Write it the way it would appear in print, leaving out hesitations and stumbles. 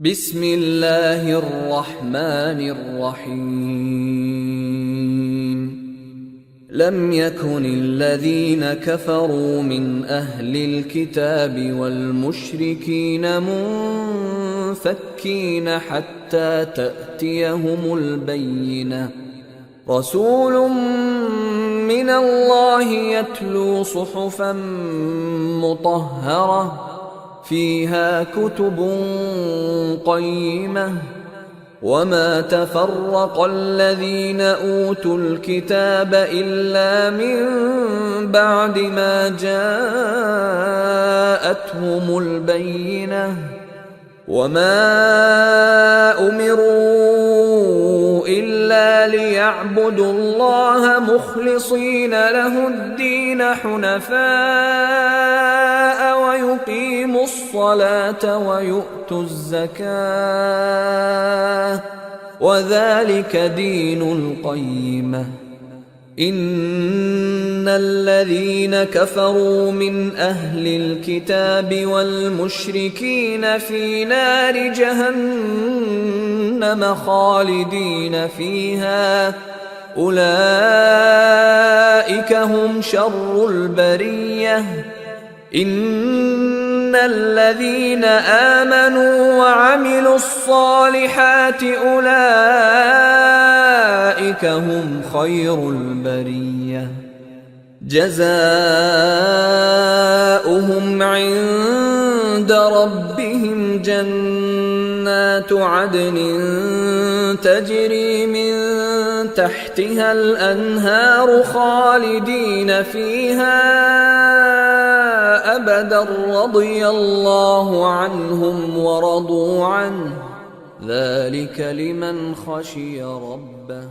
بسم الله الرحمن الرحيم لم يكن الذين كفروا من أهل الكتاب والمشركين منفكين حتى تأتيهم البينة رسول من الله يتلو صحفا مطهرة فيها كتب قيمة وما تفرق الذين أوتوا الكتاب إلا من بعد ما جاءتهم البينة وما أمروا إلا ليعبدوا الله مخلصين له الدين حنفاء ويقيموا الصلاة ويؤتوا الزكاة وذلك دين القيمة إن الذين كفروا من أهل الكتاب والمشركين في نار جهنم خالدين فيها أولئك هم شر البرية إن الذين آمنوا وعملوا الصالحات أولئك هم خير البرية جزاؤهم عند ربهم جنات عدن تجري من تحتها الأنهار خالدين فيها أبدا رضي الله عنهم ورضوا عنه ذلك لمن خشي ربه